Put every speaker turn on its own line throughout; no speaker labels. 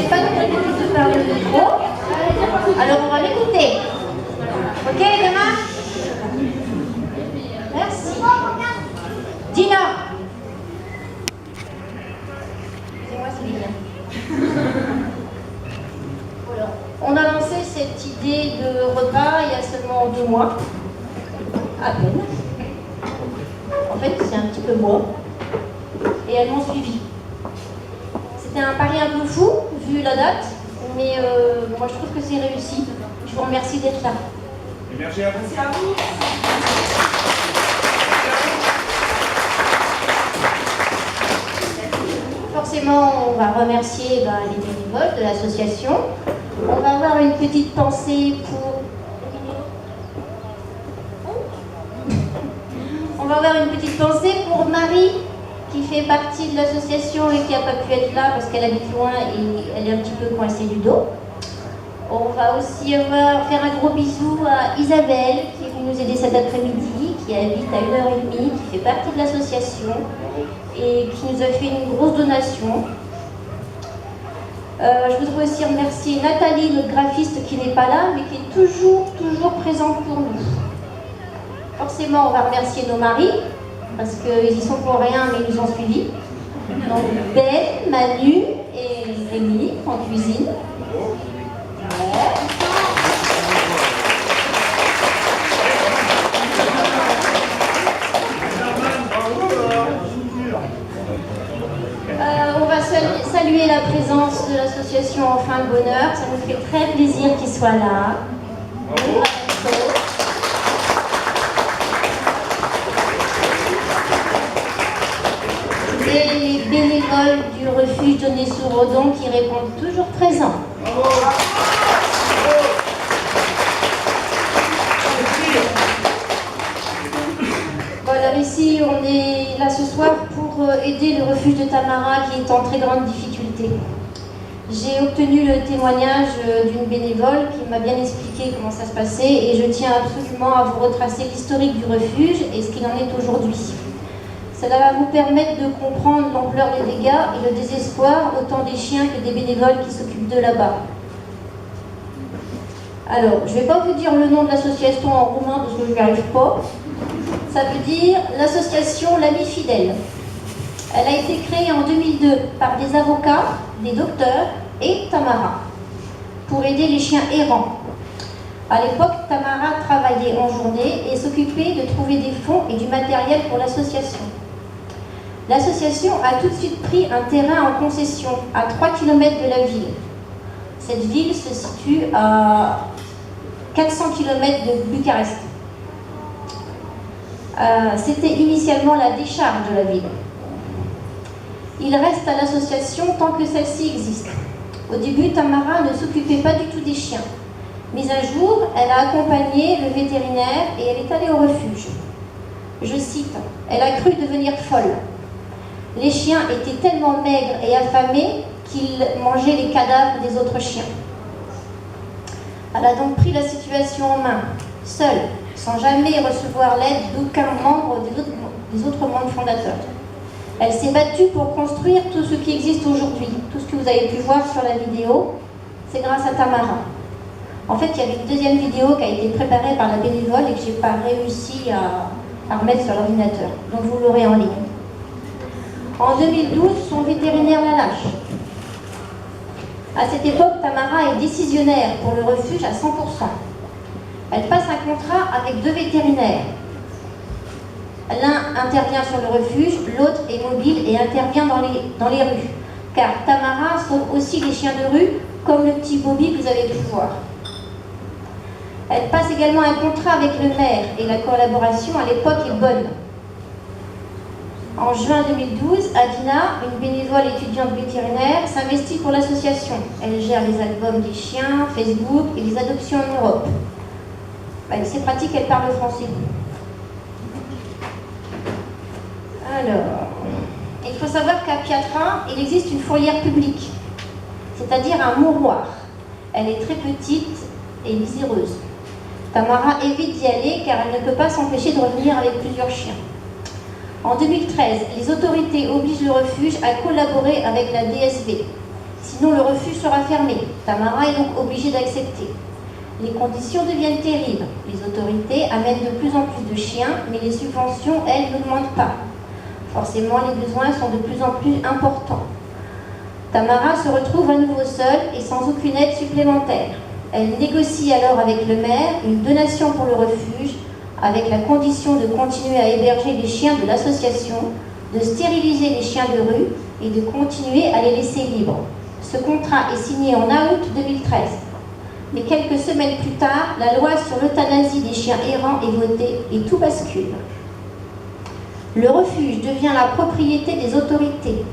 j'ai pas l'habitude de parler au micro, alors on va l'écouter. Ok, demain? Merci. Dina. Excusez-moi, c'est bien. Voilà. On a lancé cette idée de repas il y a seulement 2 mois. À peine. En fait, c'est un petit peu moi. Et elles m'ont suivi. C'était un pari un peu fou, vu la date, mais moi je trouve que c'est réussi. Je vous remercie d'être là.
Merci à vous.
Merci à vous.
Forcément, on va remercier les bénévoles de l'association. On va avoir une petite pensée pour... On va avoir une petite pensée pour Marie, qui fait partie de l'association et qui n'a pas pu être là parce qu'elle habite loin et elle est un petit peu coincée du dos. On va aussi faire un gros bisou à Isabelle, qui est venue nous aider cet après-midi, qui habite à 1h30, qui fait partie de l'association et qui nous a fait une grosse donation. Je voudrais aussi remercier Nathalie, notre graphiste, qui n'est pas là, mais qui est toujours présente pour nous. Forcément, on va remercier nos maris, parce qu'ils y sont pour rien, mais ils nous ont suivis. Donc Ben, Manu et Rémi en cuisine. Ouais. On va saluer la présence de l'association Enfin le Bonheur. Ça nous fait très plaisir qu'ils soient là. Et les bénévoles du refuge de Nez-sur-Odon qui répondent toujours présents. Voilà, ici on est là ce soir pour aider le refuge de Tamara qui est en très grande difficulté. J'ai obtenu le témoignage d'une bénévole qui m'a bien expliqué comment ça se passait et je tiens absolument à vous retracer l'historique du refuge et ce qu'il en est aujourd'hui. Cela va vous permettre de comprendre l'ampleur des dégâts et le désespoir autant des chiens que des bénévoles qui s'occupent d'eux là-bas. Alors, je ne vais pas vous dire le nom de l'association en roumain parce que je n'y arrive pas. Ça veut dire l'association L'Ami Fidèle. Elle a été créée en 2002 par des avocats, des docteurs et Tamara pour aider les chiens errants. À l'époque, Tamara travaillait en journée et s'occupait de trouver des fonds et du matériel pour l'association. L'association a tout de suite pris un terrain en concession à 3 km de la ville. Cette ville se situe à 400 km de Bucarest. C'était initialement la décharge de la ville. Il reste à l'association tant que celle-ci existe. Au début, Tamara ne s'occupait pas du tout des chiens. Mais un jour, elle a accompagné le vétérinaire et elle est allée au refuge. Je cite, « Elle a cru devenir folle. Les chiens étaient tellement maigres et affamés qu'ils mangeaient les cadavres des autres chiens. Elle a donc pris la situation en main, seule, sans jamais recevoir l'aide d'aucun membre des autres membres fondateurs. Elle s'est battue pour construire tout ce qui existe aujourd'hui. Tout ce que vous avez pu voir sur la vidéo, c'est grâce à Tamara. En fait, il y avait une deuxième vidéo qui a été préparée par la bénévole et que je n'ai pas réussi à remettre sur l'ordinateur. Donc vous l'aurez en ligne. En 2012, son vétérinaire la lâche. À cette époque, Tamara est décisionnaire pour le refuge à 100%. Elle passe un contrat avec 2 vétérinaires. L'un intervient sur le refuge, l'autre est mobile et intervient dans les rues. Car Tamara sauve aussi les chiens de rue, comme le petit Bobby que vous avez pu voir. Elle passe également un contrat avec le maire et la collaboration à l'époque est bonne. En juin 2012, Adina, une bénévole étudiante vétérinaire, s'investit pour l'association. Elle gère les albums des chiens, Facebook et les adoptions en Europe. C'est pratique, elle parle français. Alors, il faut savoir qu'à Piatra, il existe une fourrière publique, c'est-à-dire un mouroir. Elle est très petite et miséreuse. Tamara évite d'y aller car elle ne peut pas s'empêcher de revenir avec plusieurs chiens. En 2013, les autorités obligent le refuge à collaborer avec la DSV. Sinon, le refuge sera fermé. Tamara est donc obligée d'accepter. Les conditions deviennent terribles. Les autorités amènent de plus en plus de chiens, mais les subventions, elles, n'augmentent pas. Forcément, les besoins sont de plus en plus importants. Tamara se retrouve à nouveau seule et sans aucune aide supplémentaire. Elle négocie alors avec le maire une donation pour le refuge, avec la condition de continuer à héberger les chiens de l'association, de stériliser les chiens de rue et de continuer à les laisser libres. Ce contrat est signé en août 2013. Mais quelques semaines plus tard, la loi sur l'euthanasie des chiens errants est votée et tout bascule. Le refuge devient la propriété des autorités.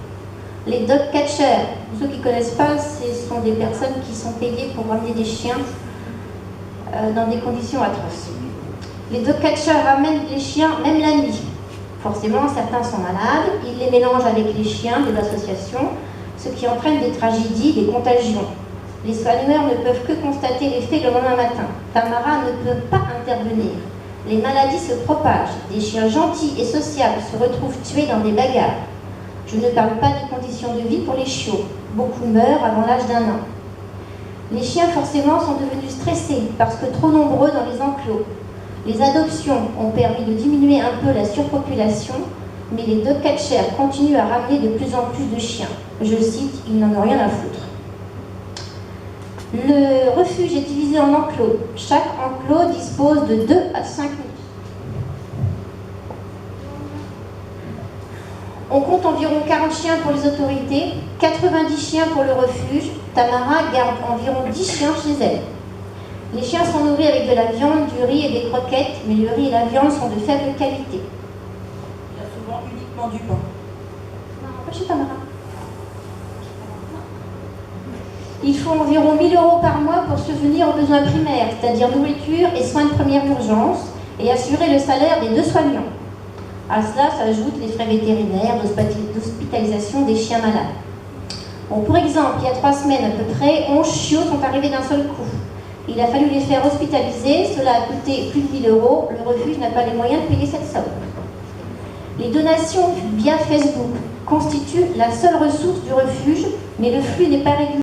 Les dog catchers, ceux qui ne connaissent pas, ce sont des personnes qui sont payées pour ramener des chiens dans des conditions atroces. Les dog catchers ramènent les chiens même la nuit. Forcément, certains sont malades, ils les mélangent avec les chiens de l'association, ce qui entraîne des tragédies, des contagions. Les soigneurs ne peuvent que constater les faits le lendemain matin. Tamara ne peut pas intervenir. Les maladies se propagent. Des chiens gentils et sociables se retrouvent tués dans des bagarres. Je ne parle pas des conditions de vie pour les chiots. Beaucoup meurent avant l'âge d'1 an. Les chiens, forcément, sont devenus stressés parce que trop nombreux dans les enclos. Les adoptions ont permis de diminuer un peu la surpopulation, mais les dog catchers continuent à ramener de plus en plus de chiens. Je cite, ils n'en ont rien à foutre. Le refuge est divisé en enclos. Chaque enclos dispose de 2 à 5 nids. On compte environ 40 chiens pour les autorités, 90 chiens pour le refuge. Tamara garde environ 10 chiens chez elle. Les chiens sont nourris avec de la viande, du riz et des croquettes, mais le riz et la viande sont de faible qualité.
Il y a souvent uniquement du pain.
Non, pas chez Tamara. Il faut environ 1 000 € par mois pour subvenir aux besoins primaires, c'est-à-dire nourriture et soins de première urgence, et assurer le salaire des 2 soignants. À cela s'ajoutent les frais vétérinaires d'hospitalisation des chiens malades. Bon, pour exemple, il y a 3 semaines à peu près, 11 chiots sont arrivés d'un seul coup. Il a fallu les faire hospitaliser, cela a coûté plus de 1 000 €. Le refuge n'a pas les moyens de payer cette somme. Les donations via Facebook constituent la seule ressource du refuge, mais le flux n'est pas régulier.